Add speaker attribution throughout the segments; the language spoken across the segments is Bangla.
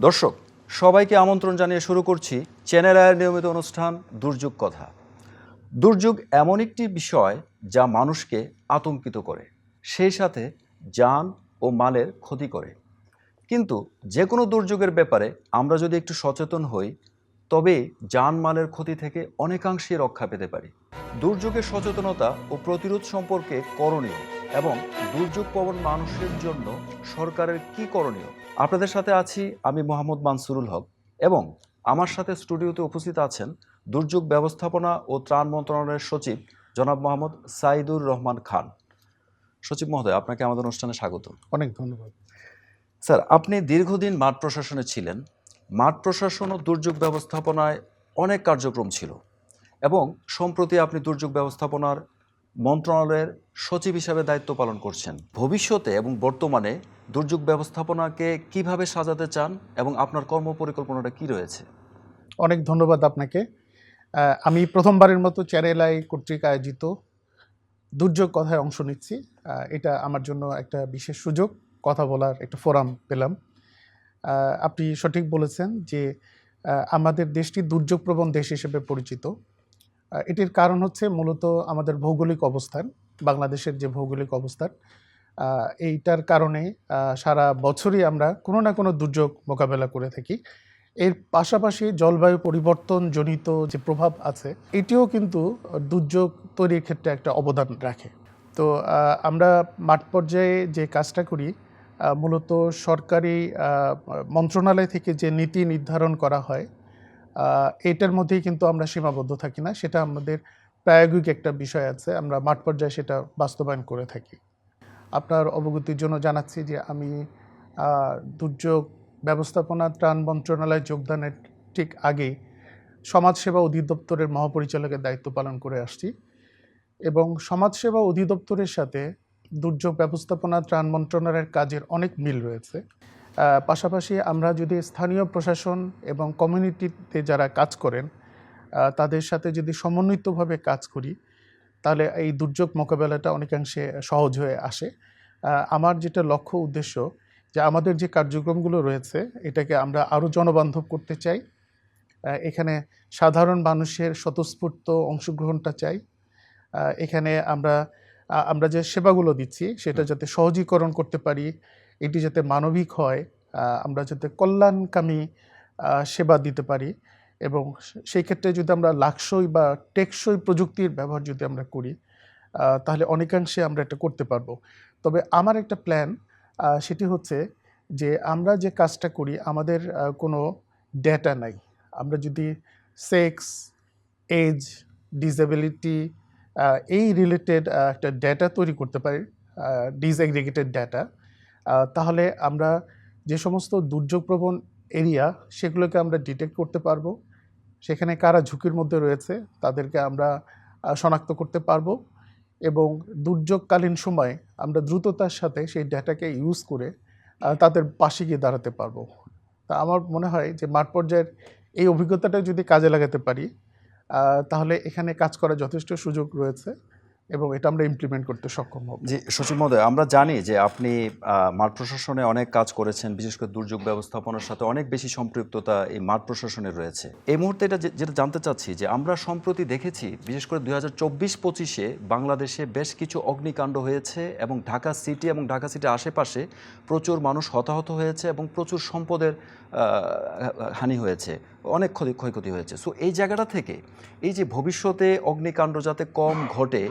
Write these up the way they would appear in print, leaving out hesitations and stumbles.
Speaker 1: দর্শক সবাইকে আমন্ত্রণ জানিয়ে শুরু করছি চ্যানেল আয়ের নিয়মিত অনুষ্ঠান দুর্যোগ কথা। দুর্যোগ এমন একটি বিষয় যা মানুষকে আতঙ্কিত করে, সেই সাথে যান ও মালের ক্ষতি করে। কিন্তু যে কোনো দুর্যোগের ব্যাপারে আমরা যদি একটু সচেতন হই, তবে যান মালের ক্ষতি থেকে অনেকাংশে রক্ষা পেতে পারি। দুর্যোগের সচেতনতা ও প্রতিরোধ সম্পর্কে করণীয় এবং দুর্যোগ প্রবণ মানুষের জন্য সরকারের কি করণীয়, আপনাদের সাথে আছি আমি মোহাম্মদ মানসুরুল হক, এবং আমার সাথে স্টুডিওতে উপস্থিত আছেন দুর্যোগ ব্যবস্থাপনা ও ত্রাণ মন্ত্রণালয়ের সচিব জনাব মোহাম্মদ সাইদুর রহমান খান। সচিব মহোদয়, আপনাকে আমাদের অনুষ্ঠানে স্বাগত।
Speaker 2: অনেক ধন্যবাদ
Speaker 1: স্যার, আপনি দীর্ঘদিন মাঠ প্রশাসনে ছিলেন। মাঠ প্রশাসন ও দুর্যোগ ব্যবস্থাপনায় অনেক কার্যক্রম ছিল, এবং সম্প্রতি আপনি দুর্যোগ ব্যবস্থাপনার মন্ত্রণালয়ের সচিব হিসাবে দায়িত্ব পালন করছেন। ভবিষ্যতে এবং বর্তমানে দুর্যোগ ব্যবস্থাপনাকে কিভাবে সাজাতে চান এবং আপনার কর্মপরিকল্পনাটা কি রয়েছে?
Speaker 2: অনেক ধন্যবাদ আপনাকে। আমি প্রথমবারের মতো চ্যানেল আই কর্তৃক আয়োজিত দুর্যোগ কথায় অংশ নিচ্ছি। এটা আমার জন্য একটা বিশেষ সুযোগ, কথা বলার একটা ফোরাম পেলাম। আপনি সঠিক বলেছেন যে আমাদের দেশটি দুর্যোগপ্রবণ দেশ হিসেবে পরিচিত। এটির কারণ হচ্ছে মূলত আমাদের ভৌগোলিক অবস্থান, বাংলাদেশের যে ভৌগোলিক অবস্থান, এইটার কারণে সারা বছরই আমরা কোনো না কোনো দুর্যোগ মোকাবেলা করে থাকি। এর পাশাপাশি জলবায়ু পরিবর্তন জনিত যে প্রভাব আছে, এটিও কিন্তু দুর্যোগ তৈরির ক্ষেত্রে একটা অবদান রাখে। তো আমরা মাঠ পর্যায়ে যে কাজটা করি, মূলত সরকারি মন্ত্রণালয় থেকে যে নীতি নির্ধারণ করা হয়, এটার মধ্যেই কিন্তু আমরা সীমাবদ্ধ থাকি না। সেটা আমাদের প্রায়োগিক একটা বিষয় আছে, আমরা মাঠ পর্যায়ে সেটা বাস্তবায়ন করে থাকি। আপনার অবগতির জন্য জানাচ্ছি যে আমি দুর্যোগ ব্যবস্থাপনা ত্রাণ মন্ত্রণালয়ে যোগদানের ঠিক আগেই সমাজসেবা অধিদপ্তরের মহাপরিচালকের দায়িত্ব পালন করে আসছি, এবং সমাজসেবা অধিদপ্তরের সাথে দুর্যোগ ব্যবস্থাপনা ত্রাণ মন্ত্রণালয়ের কাজের অনেক মিল রয়েছে। পাশাপাশি আমরা যদি স্থানীয় প্রশাসন এবং কমিউনিটিতে যারা কাজ করেন তাদের সাথে যদি সমন্বিতভাবে কাজ করি, তাহলে এই দুর্যোগ মোকাবেলাটা অনেকাংশে সহজ হয়ে আসে। আমার যেটা লক্ষ্য উদ্দেশ্য, যে আমাদের যে কার্যক্রমগুলো রয়েছে এটাকে আমরা আরও জনবান্ধব করতে চাই। এখানে সাধারণ মানুষের স্বতঃস্ফূর্ত অংশগ্রহণটা চাই। এখানে আমরা যে সেবাগুলো দিচ্ছি সেটা যাতে সহজীকরণ করতে পারি, এটি যাতে মানবিক হয়, আমরা যাতে কল্যাণকামী সেবা দিতে পারি, এবং সেই ক্ষেত্রে যদি আমরা লাকসই বা টেকসই প্রযুক্তির ব্যবহার যদি আমরা করি, তাহলে অনেকাংশে আমরা এটা করতে পারবো। তবে আমার একটা প্ল্যান, সেটি হচ্ছে যে আমরা যে কাজটা করি আমাদের কোনো ডেটা নাই। আমরা যদি সেক্স, এজ, ডিসেবিলিটি এই রিলেটেড একটা ডেটা তৈরি করতে পারি, ডিসএগ্রিগেটেড ডেটা, তাহলে আমরা যে সমস্ত দুর্যোগপ্রবণ এরিয়া সেগুলোকে আমরা ডিটেক্ট করতে পারবো। সেখানে কারা ঝুঁকির মধ্যে রয়েছে তাদেরকে আমরা শনাক্ত করতে পারবো, এবং দুর্যোগকালীন সময় আমরা দ্রুততার সাথে সেই ডেটাকে ইউজ করে তাদের পাশে গিয়ে দাঁড়াতে পারবো। তা আমার মনে হয় যে মাঠ পর্যায়ের এই অভিজ্ঞতাটা যদি কাজে লাগাতে পারি, তাহলে এখানে কাজ করার যথেষ্ট সুযোগ রয়েছে, এবং এটা আমরা ইমপ্লিমেন্ট করতে সক্ষম হব।
Speaker 1: জি সচিব মহোদয়, আমরা জানি যে আপনি মাঠ প্রশাসনে অনেক কাজ করেছেন, বিশেষ করে দুর্যোগ ব্যবস্থাপনার সাথে অনেক বেশি সম্পৃক্ততা এই মাঠ প্রশাসনের রয়েছে। এই মুহূর্তে যেটা জানতে চাচ্ছি যে আমরা সম্প্রতি দেখেছি, বিশেষ করে 2024-25-এ বাংলাদেশে বেশ কিছু অগ্নিকাণ্ড হয়েছে, এবং ঢাকা সিটি এবং ঢাকা সিটির আশেপাশে প্রচুর মানুষ হতাহত হয়েছে এবং প্রচুর সম্পদের হানি হয়েছে, অনেক ক্ষয়ক্ষতি হয়েছে। সো এই জায়গাটা থেকে এই যে ভবিষ্যতে অগ্নিকাণ্ড যাতে কম ঘটে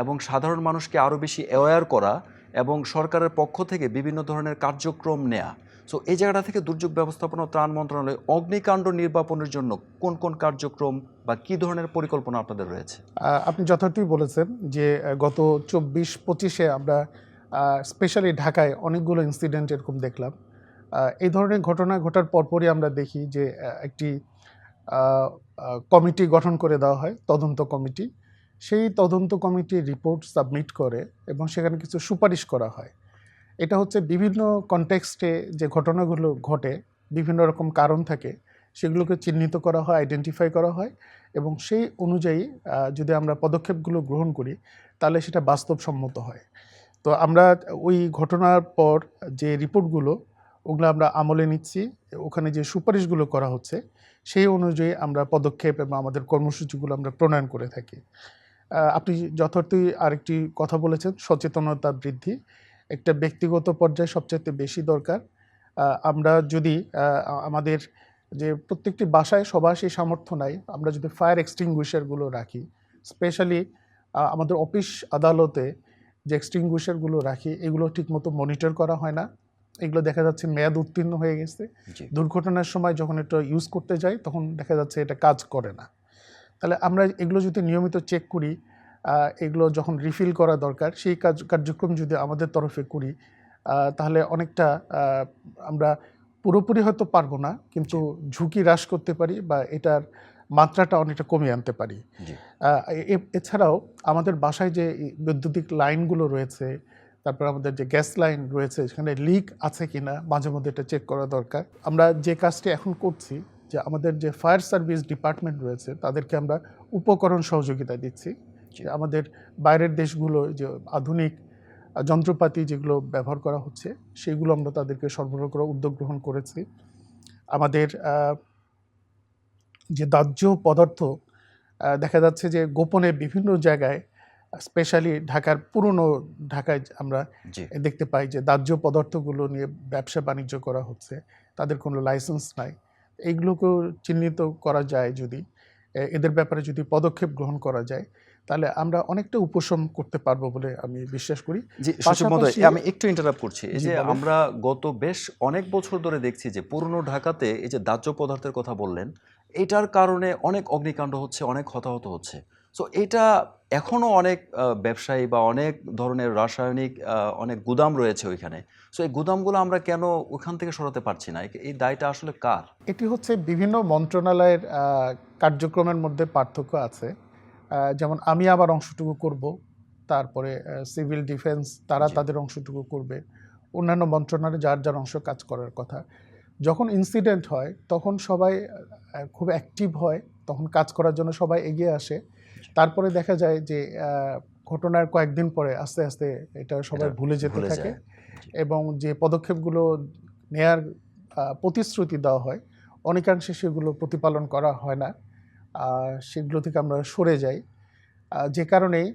Speaker 1: এবং সাধারণ মানুষকে আরও বেশি অ্যাওয়্যার করা এবং সরকারের পক্ষ থেকে বিভিন্ন ধরনের কার্যক্রম নেওয়া, সো এই জায়গাটা থেকে দুর্যোগ ব্যবস্থাপনা ও ত্রাণ মন্ত্রণালয় অগ্নিকাণ্ড নির্বাপনের জন্য কোন কোন কার্যক্রম বা কী ধরনের পরিকল্পনা আপনাদের রয়েছে?
Speaker 2: আপনি যথার্থই বলেছেন যে গত 24-25-এ আমরা স্পেশালি ঢাকায় অনেকগুলো ইনসিডেন্ট এরকম দেখলাম। এই ধরনের ঘটনা ঘটার পরপরই আমরা দেখি যে একটি কমিটি গঠন করে দেওয়া হয়, তদন্ত কমিটি। সেই তদন্ত কমিটির রিপোর্ট সাবমিট করে এবং সেখানে কিছু সুপারিশ করা হয়। এটা হচ্ছে বিভিন্ন কনটেক্সটে যে ঘটনাগুলো ঘটে, বিভিন্ন রকম কারণ থাকে, সেগুলোকে চিহ্নিত করা হয়, আইডেন্টিফাই করা হয়, এবং সেই অনুযায়ী যদি আমরা পদক্ষেপগুলো গ্রহণ করি তাহলে সেটা বাস্তবসম্মত হয়। তো আমরা ওই ঘটনার পর যে রিপোর্টগুলো ওগুলো আমরা আমলে নিচ্ছি। ওখানে যে সুপারিশগুলো করা হচ্ছে সেই অনুযায়ী আমরা পদক্ষেপ এবং আমাদের কর্মসূচিগুলো আমরা প্রণয়ন করে থাকি। আপনি যথার্থই আরেকটি কথা বলেছেন, সচেতনতা বৃদ্ধি একটা ব্যক্তিগত পর্যায়ে সবচাইতে বেশি দরকার। আমরা যদি আমাদের যে প্রত্যেকটি বাসায় সবার সেই সামর্থ্য নাই, আমরা যদি ফায়ার এক্সটিংগুইশারগুলো রাখি, স্পেশালি আমাদের অফিস আদালতে যে এক্সটিংগুইশারগুলো রাখি এগুলো ঠিকমতো মনিটর করা হয় না। এগুলো দেখা যাচ্ছে মেয়াদ উত্তীর্ণ হয়ে গেছে।
Speaker 1: জি
Speaker 2: দুর্ঘটনার সময় যখন এটা ইউজ করতে যাই তখন দেখা যাচ্ছে এটা কাজ করে না। তাহলে আমরা এগুলো যদি নিয়মিত চেক করি, এগুলো যখন রিফিল করা দরকার সেই কার্যক্রম যদি আমাদের তরফে করি, তাহলে অনেকটা আমরা পুরোপুরি হয়তো পারবো না, কিন্তু ঝুঁকি হ্রাস করতে পারি বা এটার মাত্রাটা অনেকটা কমিয়ে আনতে পারি।
Speaker 1: জি
Speaker 2: এছাড়াও আমাদের বাসায় যে বৈদ্যুতিক লাইনগুলো রয়েছে, তারপর আমাদের যে গ্যাস লাইন রয়েছে সেখানে লিক আছে কিনা মাঝে মধ্যে এটা চেক করা দরকার। আমরা যে কাজটি এখন করছি যে আমাদের যে ফায়ার সার্ভিস ডিপার্টমেন্ট রয়েছে তাদেরকে আমরা উপকরণ সহযোগিতা দিচ্ছি। যে আমাদের বাইরের দেশগুলো যে আধুনিক যন্ত্রপাতি যেগুলো ব্যবহার করা হচ্ছে সেগুলো আমরা তাদেরকে সরবরাহ করার উদ্যোগ গ্রহণ করেছি। আমাদের যে দাহ্য পদার্থ দেখা যাচ্ছে যে গোপনে বিভিন্ন জায়গায়, স্পেশালি ঢাকার পুরনো ঢাকায় আমরা
Speaker 1: জি
Speaker 2: দেখতে পাই যে দাহ্য পদার্থগুলো নিয়ে ব্যবসা বাণিজ্য করা হচ্ছে, তাদের কোনো লাইসেন্স নাই। এইগুলোকেও চিহ্নিত করা যায় যদি, এদের ব্যাপারে যদি পদক্ষেপ গ্রহণ করা যায় তাহলে আমরা অনেকটা উপশম করতে পারবো বলে আমি বিশ্বাস করি।
Speaker 1: জি সচিব মহোদয়,
Speaker 2: পাশাপাশি
Speaker 1: আমি একটু ইন্টারাপ্ট করছি। এই
Speaker 2: জি
Speaker 1: যে
Speaker 2: বলেন।
Speaker 1: আমরা গত বেশ অনেক বছর ধরে দেখছি যে পুরনো ঢাকাতে এই যে দাহ্য পদার্থের কথা বললেন, এটার কারণে অনেক অগ্নিকাণ্ড হচ্ছে, অনেক হতাহত হচ্ছে। সো এটা এখনো অনেক ব্যবসায়ী বা অনেক ধরনের রাসায়নিক অনেক গুদাম রয়েছে ওইখানে। সো এই গুদামগুলো আমরা কেন ওখান থেকে সরাতে পারছি না? এই দায়টা আসলে কার?
Speaker 2: এটি হচ্ছে বিভিন্ন মন্ত্রণালয়ের কার্যক্রমের মধ্যে পার্থক্য আছে। যেমন আমি আমার অংশটুকু করব, তারপরে সিভিল ডিফেন্স তারা
Speaker 1: জি
Speaker 2: তাদের অংশটুকু করবে, অন্যান্য মন্ত্রণালয়ে যার যার অংশ কাজ করার কথা। যখন ইনসিডেন্ট হয় তখন সবাই খুব অ্যাক্টিভ হয়, তখন কাজ করার জন্য সবাই এগিয়ে আসে। তারপরে দেখা যায় যে ঘটনার কয়েকদিন পরে আস্তে আস্তে এটা সবাই
Speaker 1: এটা
Speaker 2: ভুলে যেতে
Speaker 1: ভুলে
Speaker 2: থাকে
Speaker 1: যায়। জি
Speaker 2: এবং যে পদক্ষেপগুলো নেয়ার প্রতিশ্রুতি দেওয়া হয় অনেকাংশে সেগুলো প্রতিপালন করা হয় না। সেগুলো থেকে আমরা সরে যাই। যে কারণেই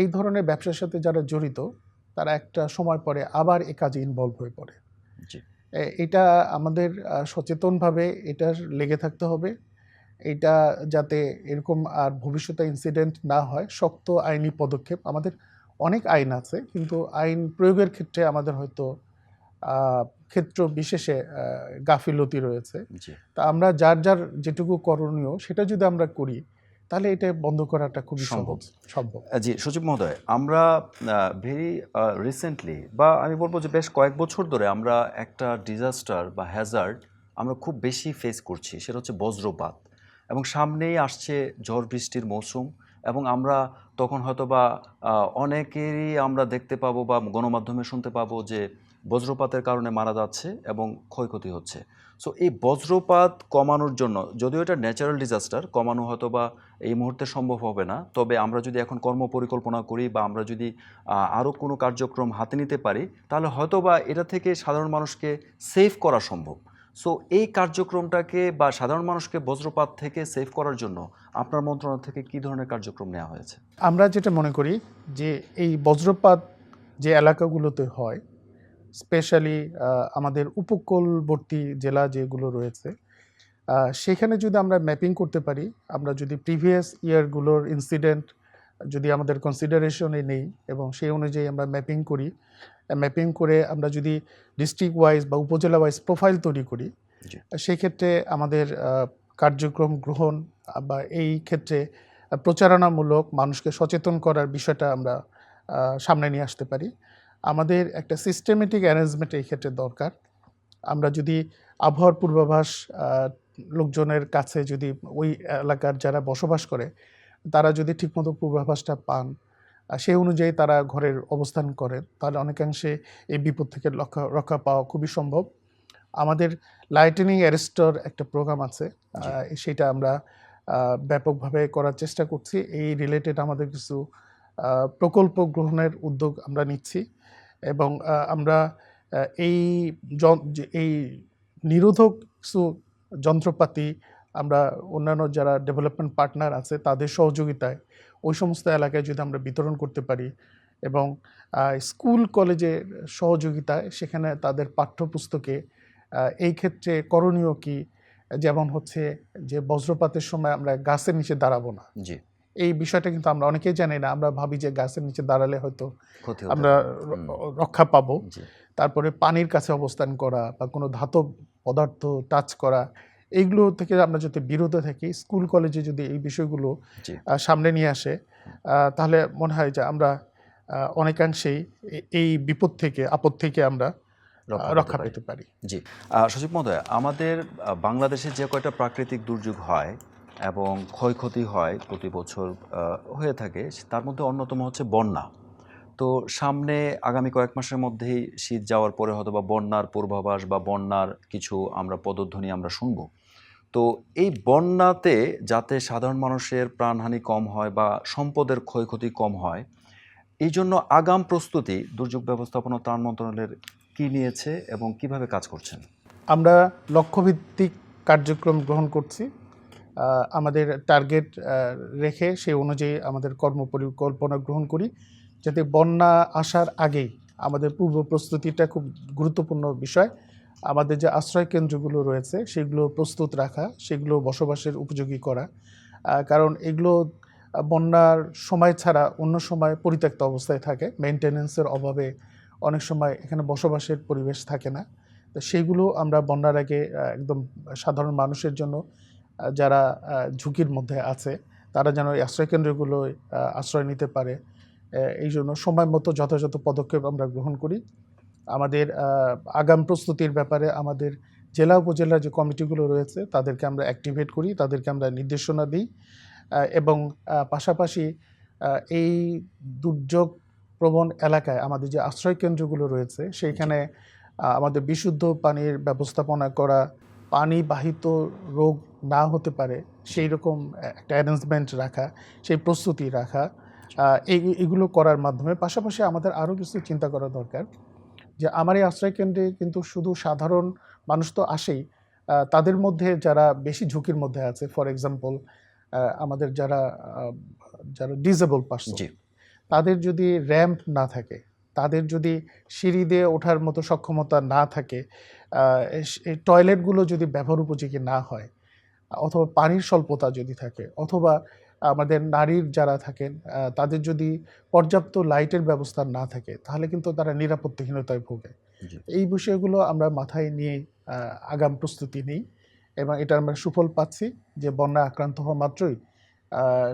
Speaker 2: এই ধরনের ব্যবসার সাথে যারা জড়িত তারা একটা সময় পরে আবার এ কাজে ইনভলভ হয়ে পড়ে।
Speaker 1: জি
Speaker 2: এটা আমাদের সচেতনভাবে এটার লেগে থাকতে হবে। এটা যাতে এরকম আর ভবিষ্যতে ইনসিডেন্ট না হয়, শক্ত আইনি পদক্ষেপ আমাদের অনেক আইন আছে, কিন্তু আইন প্রয়োগের ক্ষেত্রে আমাদের হয়তো ক্ষেত্র বিশেষে গাফিলতি রয়েছে।
Speaker 1: জি
Speaker 2: তা আমরা যার যার যেটুকু করণীয় সেটা যদি আমরা করি তাহলে এটা বন্ধ করাটা খুবই
Speaker 1: সম্ভব।
Speaker 2: সহজ সম্ভব।
Speaker 1: জি, সচিব মহোদয়, আমরা ভেরি রিসেন্টলি বা আমি বলবো যে বেশ কয়েক বছর ধরে আমরা একটা ডিজাস্টার বা হ্যাজার্ড আমরা খুব বেশি ফেস করছি, সেটা হচ্ছে বজ্রপাত। এবং সামনেই আসছে ঝড় বৃষ্টির মৌসুম, এবং আমরা তখন হয়তো বা অনেকেরই আমরা দেখতে পাবো বা গণমাধ্যমে শুনতে পাবো যে বজ্রপাতের কারণে মারা যাচ্ছে এবং ক্ষয়ক্ষতি হচ্ছে। সো এই বজ্রপাত কমানোর জন্য, যদিও এটা ন্যাচারাল ডিজাস্টার, কমানো হয়তো বা এই মুহূর্তে সম্ভব হবে না, তবে আমরা যদি এখন কর্ম পরিকল্পনা করি বা আমরা যদি আরও কোনো কার্যক্রম হাতে নিতে পারি তাহলে হয়তো বা এটা থেকে সাধারণ মানুষকে সেভ করা সম্ভব। সো এই কার্যক্রমটাকে বা সাধারণ মানুষকে বজ্রপাত থেকে সেভ করার জন্য আপনার মন্ত্রণালয় থেকে কী ধরনের কার্যক্রম নেওয়া হয়েছে?
Speaker 2: আমরা যেটা মনে করি যে এই বজ্রপাত যে এলাকাগুলোতে হয়, স্পেশালি আমাদের উপকূলবর্তী জেলা যেগুলো রয়েছে, সেখানে যদি আমরা ম্যাপিং করতে পারি, আমরা যদি প্রিভিয়াস ইয়ারগুলোর ইনসিডেন্ট যদি আমাদের কনসিডারেশনে নেই এবং সেই অনুযায়ী আমরা ম্যাপিং করি, ম্যাপিং করে আমরা যদি ডিস্ট্রিক্ট ওয়াইজ বা উপজেলা ওয়াইজ প্রোফাইল তৈরি করি,
Speaker 1: জি
Speaker 2: সেক্ষেত্রে আমাদের কার্যক্রম গ্রহণ বা এই ক্ষেত্রে প্রচারণামূলক মানুষকে সচেতন করার বিষয়টা আমরা সামনে নিয়ে আসতে পারি। আমাদের একটা সিস্টেমেটিক অ্যারেঞ্জমেন্ট এই ক্ষেত্রে দরকার। আমরা যদি আবহাওয়ার পূর্বাভাস লোকজনের কাছে যদি ওই এলাকার যারা বসবাস করে তারা যদি ঠিকমতো পূর্বাভাসটা পান, সেই অনুযায়ী তারা ঘরের অবস্থান করেন, তাহলে অনেকাংশে এই বিপদ থেকে রক্ষা পাওয়া খুবই সম্ভব। আমাদের লাইটেনিং অ্যারেস্টর একটা প্রোগ্রাম আছে,
Speaker 1: জি
Speaker 2: সেটা আমরা ব্যাপকভাবে করার চেষ্টা করছি। এই রিলেটেড আমাদের কিছু প্রকল্প গ্রহণের উদ্যোগ আমরা নিচ্ছি এবং আমরা এই এই নিরোধক কিছু যন্ত্রপাতি আমরা অন্যান্য যারা ডেভেলপমেন্ট পার্টনার আছে তাদের সহযোগিতায় ওই সমস্ত এলাকায় যদি আমরা বিতরণ করতে পারি এবং স্কুল কলেজের সহযোগিতায় সেখানে তাদের পাঠ্যপুস্তকে এই ক্ষেত্রে করণীয় কি, যেমন হচ্ছে যে বজ্রপাতের সময় আমরা গাছের নিচে দাঁড়াবো না,
Speaker 1: জি,
Speaker 2: এই বিষয়টা কিন্তু আমরা অনেকেই জানি না। আমরা ভাবি যে গাছের নিচে দাঁড়ালে হয়তো
Speaker 1: ক্ষতি হতে
Speaker 2: আমরা
Speaker 1: পারে।
Speaker 2: রক্ষা পাবো।
Speaker 1: জি,
Speaker 2: তারপরে পানির কাছে অবস্থান করা বা কোনো ধাতব পদার্থ টাচ করা, এইগুলো থেকে আমরা যদি বিরত থাকি, স্কুল কলেজে যদি এই বিষয়গুলো
Speaker 1: জি,
Speaker 2: সামনে নিয়ে আসে, তাহলে মনে হয় যে আমরা অনেকাংশেই এই বিপদ থেকে আপদ থেকে আমরা রক্ষা পেতে পারি।
Speaker 1: জি। সচিব মহোদয়, আমাদের বাংলাদেশে যে কয়টা প্রাকৃতিক দুর্যোগ হয় এবং ক্ষয়ক্ষতি হয় প্রতি বছর হয়ে থাকে, তার মধ্যে অন্যতম হচ্ছে বন্যা। তো সামনে আগামী কয়েক মাসের মধ্যেই শীত যাওয়ার পরে হয়তোবা বন্যার পূর্বাভাস বা বন্যার কিছু আমরা পদধ্বনি আমরা শুনবো। তো এই বন্যাতে যাতে সাধারণ মানুষের প্রাণহানি কম হয় বা সম্পদের ক্ষয়ক্ষতি কম হয়, এই জন্য আগাম প্রস্তুতি দুর্যোগ ব্যবস্থাপনা ও ত্রাণ মন্ত্রণালয়ের কি নিয়েছে এবং কিভাবে কাজ করছেন?
Speaker 2: আমরা লক্ষ্যভিত্তিক কার্যক্রম গ্রহণ করছি। আমাদের টার্গেট রেখে সেই অনুযায়ী আমাদের কর্মপরিকল্পনা গ্রহণ করি, যাতে বন্যা আসার আগেই আমাদের পূর্ব প্রস্তুতিটা খুব গুরুত্বপূর্ণ বিষয়। আমাদের যে আশ্রয় কেন্দ্রগুলো রয়েছে সেগুলো প্রস্তুত রাখা, সেগুলো বসবাসের উপযোগী করা। কারণ এগুলো বন্যার সময় ছাড়া অন্য সময় পরিত্যক্ত অবস্থায় থাকে, মেইনটেনেন্সের অভাবে অনেক সময় এখানে বসবাসের পরিবেশ থাকে না। তো সেইগুলো আমরা বন্যার আগে একদম সাধারণ মানুষের জন্য, যারা ঝুঁকির মধ্যে আছে, তারা যেন এই আশ্রয়কেন্দ্রগুলোয় আশ্রয় নিতে পারে, এই জন্য সময় মতো যথাযথ পদক্ষেপ আমরা গ্রহণ করি। আমাদের আগাম প্রস্তুতির ব্যাপারে আমাদের জেলা উপজেলার যে কমিটিগুলো রয়েছে তাদেরকে আমরা অ্যাক্টিভেট করি, তাদেরকে আমরা নির্দেশনা দিই এবং পাশাপাশি এই দুর্যোগ প্রবণ এলাকায় আমাদের যে আশ্রয় কেন্দ্রগুলো রয়েছে সেইখানে আমাদের বিশুদ্ধ পানির ব্যবস্থাপনা করা, পানি বাহিত রোগ না হতে পারে সেই রকম একটা অ্যারেঞ্জমেন্ট রাখা, সেই প্রস্তুতি রাখা, এগুলো করার মাধ্যমে পাশাপাশি আমাদের আরও কিছু চিন্তা করা দরকার যে আমার এই আশ্রয় কেন্দ্রে কিন্তু শুধু সাধারণ মানুষ তো আসেই, তাদের মধ্যে যারা বেশি ঝুঁকির মধ্যে আছে, ফর এক্সাম্পল আমাদের যারা যারা ডিসেবল পার্সন,
Speaker 1: জি,
Speaker 2: তাদের যদি র্যাম্প না থাকে, তাদের যদি সিঁড়ি দিয়ে ওঠার মতো সক্ষমতা না থাকে, এই টয়লেটগুলো যদি ব্যবহার উপযোগী না হয়, অথবা পানির স্বল্পতা যদি থাকে, অথবা আমাদের নারীর যারা থাকেন তাদের যদি পর্যাপ্ত লাইটের ব্যবস্থা না থাকে, তাহলে কিন্তু তারা নিরাপত্তাহীনতায় ভোগে।
Speaker 1: জি,
Speaker 2: এই বিষয়গুলো আমরা মাথায় নিয়ে আগাম প্রস্তুতি নিই এবং এটা আমরা সুফল পাচ্ছি যে বন্যা আক্রান্ত হওয়া মাত্রই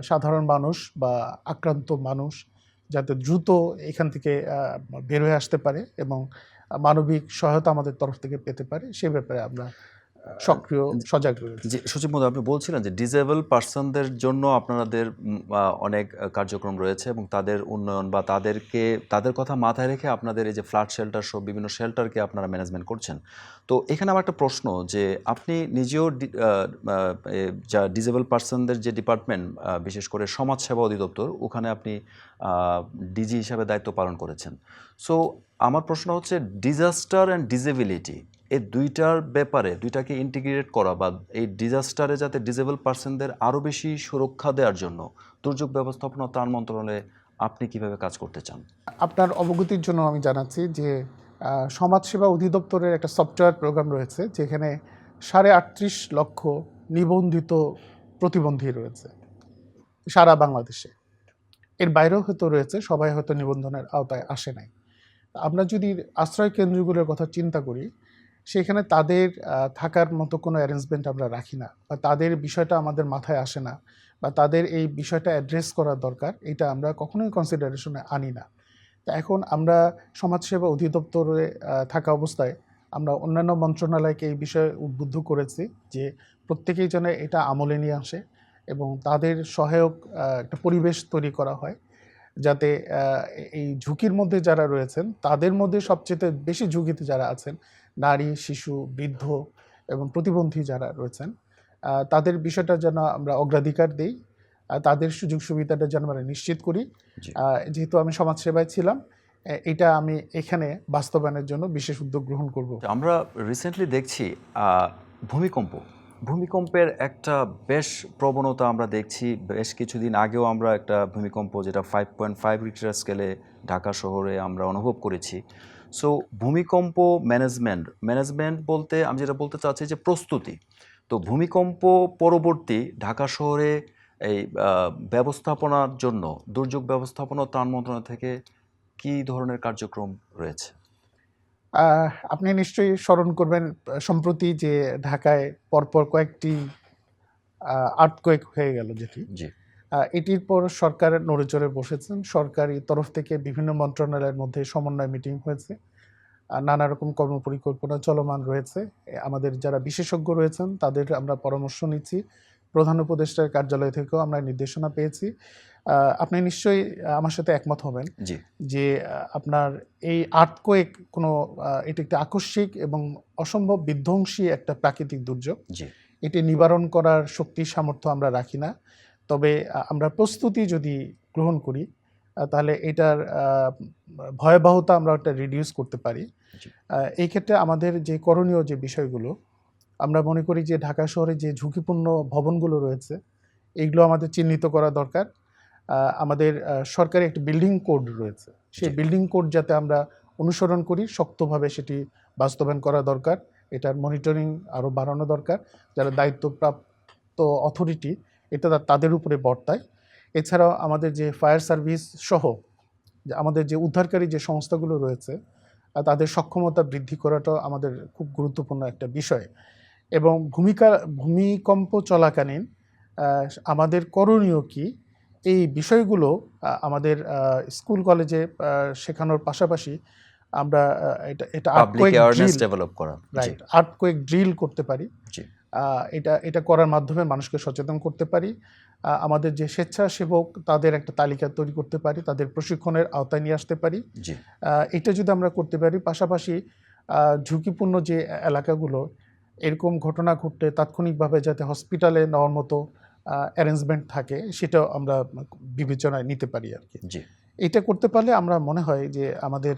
Speaker 2: সাধারণ মানুষ বা আক্রান্ত মানুষ যাতে দ্রুত এখান থেকে বের হয়ে আসতে পারে এবং মানবিক সহায়তা আমাদের তরফ থেকে পেতে পারে, সে ব্যাপারে আমরা সক্রিয় সজাগ রয়েছে।
Speaker 1: জি, সচিব মহোদয়, আপনি বলছিলেন যে ডিসেবল পার্সনদের জন্য আপনাদের অনেক কার্যক্রম রয়েছে এবং তাদের উন্নয়ন বা তাদের কথা মাথায় রেখে আপনাদের এই যে ফ্ল্যাট শেল্টার সহ বিভিন্ন শেল্টারকে আপনারা ম্যানেজমেন্ট করছেন। তো এখানে আমার একটা প্রশ্ন, যে আপনি নিজেও যা ডিসেবল পার্সনদের যে ডিপার্টমেন্ট, বিশেষ করে সমাজসেবা অধিদপ্তর, ওখানে আপনি ডিজি হিসাবে দায়িত্ব পালন করেছেন। সো আমার প্রশ্ন হচ্ছে, ডিজাস্টার অ্যান্ড ডিসেবিলিটি এই দুইটার ব্যাপারে দুইটাকে ইন্টিগ্রেট করা বা এই ডিজাস্টারে যাতে ডিসেবল পার্সনদের আরও বেশি সুরক্ষা দেওয়ার জন্য দুর্যোগ ব্যবস্থাপনা ত্রাণ মন্ত্রণালয়ে আপনি কিভাবে কাজ করতে চান?
Speaker 2: আপনার অবগতির জন্য আমি জানাচ্ছি যে সমাজসেবা অধিদপ্তরের একটা সফটওয়্যার প্রোগ্রাম রয়েছে যেখানে ৩৮.৫ লক্ষ নিবন্ধিত প্রতিবন্ধী রয়েছে সারা বাংলাদেশে। এর বাইরেও হয়তো রয়েছে, সবাই হয়তো নিবন্ধনের আওতায় আসে নাই। আমরা যদি আশ্রয় কেন্দ্রগুলোর কথা চিন্তা করি, সেখানে তাদের থাকার মতো কোনো অ্যারেঞ্জমেন্ট আমরা রাখি না, বা তাদের বিষয়টা আমাদের মাথায় আসে না, বা তাদের এই বিষয়টা অ্যাড্রেস করা দরকার, এটা আমরা কখনোই কনসিডারেশনে আনি না। তা এখন আমরা সমাজসেবা অধিদপ্তরে থাকা অবস্থায় আমরা অন্যান্য মন্ত্রণালয়কে এই বিষয়ে উদ্বুদ্ধ করেছি যে প্রত্যেকেই যেন এটা আমলে নিয়ে আসে এবং তাদের সহায়ক একটা পরিবেশ তৈরি করা হয়, যাতে এই ঝুঁকির মধ্যে যারা রয়েছেন তাদের মধ্যে সবচেয়ে বেশি ঝুঁকিতে যারা আছেন, নারী, শিশু, বৃদ্ধ এবং প্রতিবন্ধী যারা রয়েছেন, তাদের বিষয়টা যেন আমরা অগ্রাধিকার দিই, তাদের সুযোগ সুবিধাটা যেন আমরা নিশ্চিত করি।
Speaker 1: জি,
Speaker 2: যেহেতু আমি সমাজসেবায় ছিলাম, এটা আমি এখানে বাস্তবায়নের জন্য বিশেষ উদ্যোগ গ্রহণ করব।
Speaker 1: আমরা রিসেন্টলি দেখছি ভূমিকম্প ভূমিকম্পের একটা বেশ প্রবণতা আমরা দেখছি। বেশ কিছুদিন আগেও আমরা একটা ভূমিকম্প যেটা 5.5 রিক্টার স্কেলে ঢাকা শহরে আমরা অনুভব করেছি। সো ভূমিকম্প ম্যানেজমেন্ট বলতে আমি যেটা বলতে চাচ্ছি যে প্রস্তুতি। তো ভূমিকম্প পরবর্তী ঢাকা শহরে এই ব্যবস্থাপনার জন্য দুর্যোগ ব্যবস্থাপনা ও ত্রাণ মন্ত্রণালয় থেকে কী ধরনের কার্যক্রম রয়েছে?
Speaker 2: আপনি নিশ্চয়ই স্মরণ করবেন সম্প্রতি যে ঢাকায় পরপর কয়েকটি আর্থকোয়েক হয়ে গেল যেটি,
Speaker 1: জি
Speaker 2: এটির পর সরকার নড়েচড়ে বসেছেন। সরকারি তরফ থেকে বিভিন্ন মন্ত্রণালয়ের মধ্যে সমন্বয় মিটিং হয়েছে, নানা রকম কর্মপরিকল্পনা চলমান রয়েছে। আমাদের যারা বিশেষজ্ঞ রয়েছেন তাদের আমরা পরামর্শ নিচ্ছি। প্রধান উপদেষ্টার কার্যালয় থেকেও আমরা নির্দেশনা পেয়েছি। আপনি নিশ্চয়ই আমার সাথে একমত হবেন
Speaker 1: জি
Speaker 2: যে আপনার এই আর্থকোয়েক কোনো এটি একটি আকস্মিক এবং অসম্ভব বিধ্বংসী একটা প্রাকৃতিক দুর্যোগ।
Speaker 1: জি
Speaker 2: এটি নিবারণ করার শক্তি সামর্থ্য আমরা রাখি না। তবে আমরা প্রস্তুতি যদি গ্রহণ করি তাহলে এটার ভয়াবহতা আমরা একটা রিডিউস করতে পারি।
Speaker 1: জি
Speaker 2: এই ক্ষেত্রে আমাদের যে করণীয় যে বিষয়গুলো, আমরা মনে করি যে ঢাকা শহরে যে ঝুঁকিপূর্ণ ভবনগুলো রয়েছে এগুলো আমাদের চিহ্নিত করা দরকার। আমাদের সরকারি একটা বিল্ডিং কোড রয়েছে, সেই
Speaker 1: জি।
Speaker 2: বিল্ডিং কোড যাতে আমরা অনুসরণ করি, শক্তভাবে সেটি বাস্তবায়ন করা দরকার। এটার মনিটরিং আরও বাড়ানো দরকার। যারা দায়িত্বপ্রাপ্ত অথরিটি এটা তাদের উপরে বর্তায়। এছাড়াও আমাদের যে ফায়ার সার্ভিস সহ যে আমাদের যে উদ্ধারকারী যে সংস্থাগুলো রয়েছে তাদের সক্ষমতা বৃদ্ধি করাটাও আমাদের খুব গুরুত্বপূর্ণ একটা বিষয়। এবং ভূমিকম্প চলাকালীন আমাদের করণীয় কি, এই বিষয়গুলো আমাদের স্কুল কলেজে শেখানোর পাশাপাশি আমরা এটা
Speaker 1: public
Speaker 2: earthquake
Speaker 1: awareness
Speaker 2: drill,
Speaker 1: develop করা। জি
Speaker 2: রাইট, আর্থকোয়েক ড্রিল করতে পারি।
Speaker 1: জি
Speaker 2: এটা করার মাধ্যমে মানুষকে সচেতন করতে পারি। আমাদের যে স্বেচ্ছাসেবক তাদের একটা তালিকা তৈরি করতে পারি, তাদের প্রশিক্ষণের আওতায় নিয়ে আসতে পারি।
Speaker 1: জি
Speaker 2: এটা যদি আমরা করতে পারি, পাশাপাশি ঝুঁকিপূর্ণ যে এলাকাগুলো এরকম ঘটনা ঘটলে তাৎক্ষণিকভাবে যাতে হসপিটালে নেওয়ার মতো অ্যারেঞ্জমেন্ট থাকে সেটাও আমরা বিবেচনায় নিতে পারি আর কি।
Speaker 1: জি
Speaker 2: এটা করতে পারলে আমরা মনে হয় যে আমাদের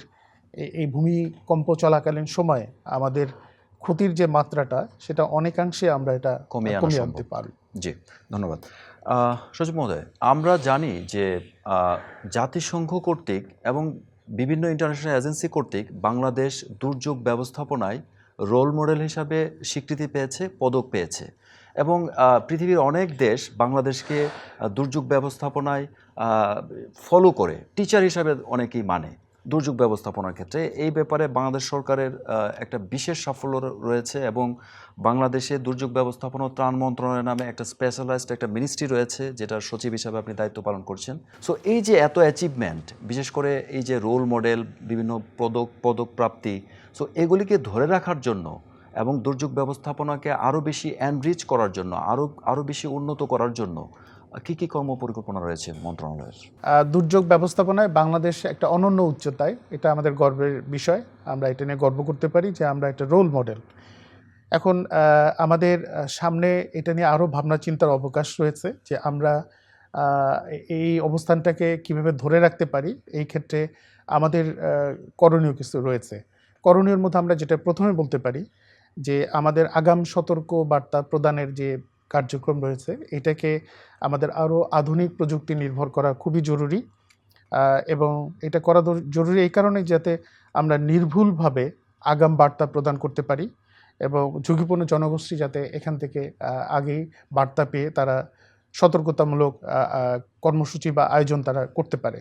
Speaker 2: এই ভূমিকম্প চলাকালীন সময়ে আমাদের ক্ষতির যে মাত্রাটা সেটা অনেকাংশে আমরা এটা
Speaker 1: কমিয়ে আনা
Speaker 2: কমিয়ে
Speaker 1: সম্ভব।
Speaker 2: আনতে পারি।
Speaker 1: জি ধন্যবাদ। সজীব মহোদয়, আমরা জানি যে জাতিসংঘ কর্তৃক এবং বিভিন্ন ইন্টারন্যাশনাল এজেন্সি কর্তৃক বাংলাদেশ দুর্যোগ ব্যবস্থাপনায় রোল মডেল হিসাবে স্বীকৃতি পেয়েছে, পদক পেয়েছে এবং পৃথিবীর অনেক দেশ বাংলাদেশকে দুর্যোগ ব্যবস্থাপনায় ফলো করে টিচার হিসাবে অনেকেই মানে দুর্যোগ ব্যবস্থাপনার ক্ষেত্রে। এই ব্যাপারে বাংলাদেশ সরকারের একটা বিশেষ সাফল্য রয়েছে এবং বাংলাদেশে দুর্যোগ ব্যবস্থাপনা ও ত্রাণ মন্ত্রণালয় নামে একটা স্পেশালাইজড একটা মিনিস্ট্রি রয়েছে যেটার সচিব হিসাবে আপনি দায়িত্ব পালন করছেন। সো এই যে এত অ্যাচিভমেন্ট, বিশেষ করে এই যে রোল মডেল, বিভিন্ন পদক প্রাপ্তি, সো এগুলিকে ধরে রাখার জন্য এবং দুর্যোগ ব্যবস্থাপনাকে আরও বেশি এনরিচ করার জন্য, আরও বেশি উন্নত করার জন্য কী কী কর্মপরিকল্পনা রয়েছে মন্ত্রণালয়ের?
Speaker 2: দুর্যোগ ব্যবস্থাপনায় বাংলাদেশ একটা অনন্য উচ্চতায়, এটা আমাদের গর্বের বিষয়। আমরা এটা নিয়ে গর্ব করতে পারি যে আমরা একটা রোল মডেল। এখন আমাদের সামনে এটা নিয়ে আরও ভাবনা চিন্তার অবকাশ রয়েছে যে আমরা এই অবস্থানটাকে কিভাবে ধরে রাখতে পারি। এই ক্ষেত্রে আমাদের করণীয় কিছু রয়েছে। করণীয়র মধ্যে আমরা যেটা প্রথমে বলতে পারি যে আমাদের আগাম সতর্ক বার্তা প্রদানের যে কার্যক্রম রয়েছে এটাকে আমাদের আরও আধুনিক প্রযুক্তি নির্ভর করা খুবই জরুরি। এবং এটা করা জরুরি এই কারণে যাতে আমরা নির্ভুলভাবে আগাম বার্তা প্রদান করতে পারি এবং ঝুঁকিপূর্ণ জনগোষ্ঠী যাতে এখান থেকে আগেই বার্তা পেয়ে তারা সতর্কতামূলক কর্মসূচি বা আয়োজন তারা করতে পারে।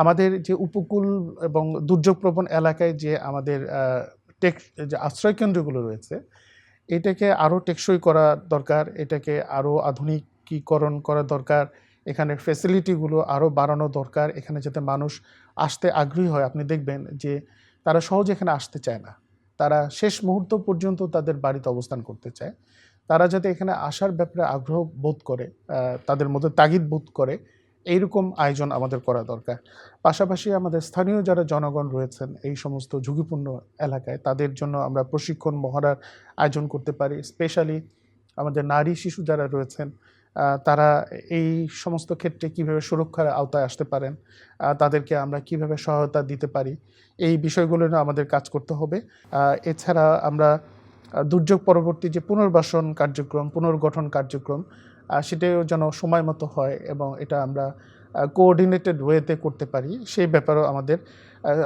Speaker 2: আমাদের যে উপকূল এবং দুর্যোগপ্রবণ এলাকায় যে আমাদের যে আশ্রয়কেন্দ্রগুলো রয়েছে এটাকে আরও টেকসই করা দরকার, এটাকে আরও আধুনিকীকরণ করা দরকার, এখানে ফ্যাসিলিটিগুলো আরও বাড়ানো দরকার, এখানে যাতে মানুষ আসতে আগ্রহী হয়। আপনি দেখবেন যে তারা সহজে এখানে আসতে চায় না, তারা শেষ মুহূর্ত পর্যন্ত তাদের বাড়িতে অবস্থান করতে চায়। তারা যাতে এখানে আসার ব্যাপারে আগ্রহ বোধ করে, তাদের মধ্যে তাগিদ বোধ করে, এইরকম আয়োজন আমাদের করা দরকার। পাশাপাশি আমাদের স্থানীয় যারা জনগণ রয়েছেন এই সমস্ত ঝুঁকিপূর্ণ এলাকায় তাদের জন্য আমরা প্রশিক্ষণ মহড়ার আয়োজন করতে পারি। স্পেশালি আমাদের নারী শিশু যারা রয়েছেন তারা এই সমস্ত ক্ষেত্রে কিভাবে সুরক্ষার আওতায় আসতে পারেন, তাদেরকে আমরা কিভাবে সহায়তা দিতে পারি, এই বিষয়গুলো নিয়ে আমাদের কাজ করতে হবে। এছাড়া আমরা দুর্যোগ পরবর্তী যে পুনর্বাসন কার্যক্রম, পুনর্গঠন কার্যক্রম, সেটাও যেন সময় মতো হয় এবং এটা আমরা কোঅর্ডিনেটেড ওয়েতে করতে পারি, সেই ব্যাপারেও আমাদের